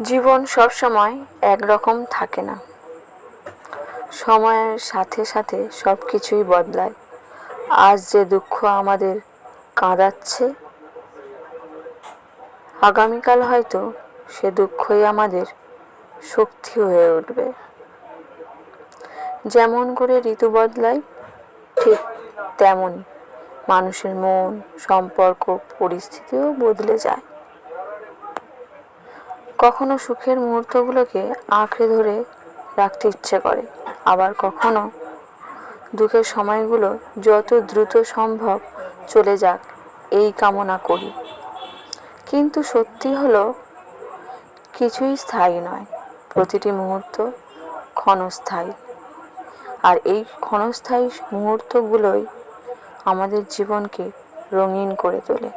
জীবন সবসময় একরকম থাকে না। সময়ের সাথে সাথে সব কিছুই বদলায়। আজ যে দুঃখ আমাদের কাঁদাচ্ছে, আগামীকাল হয়তো সে দুঃখই আমাদের শক্তি হয়ে উঠবে। যেমন করে ঋতু বদলায়, ঠিক তেমনই মানুষের মন, সম্পর্ক, পরিস্থিতিও বদলে যায়। কখনো সুখের মুহূর্তগুলোকে আঁকড়ে ধরে রাখতে ইচ্ছে করে, আবার কখনো দুঃখের সময়গুলো যত দ্রুত সম্ভব চলে যাক এই কামনা করি। কিন্তু সত্যি হলো, কিছুই স্থায়ী নয়, প্রতিটি মুহূর্ত ক্ষণস্থায়ী। আর এই ক্ষণস্থায়ী মুহূর্তগুলোই আমাদের জীবনকে রঙিন করে তোলে।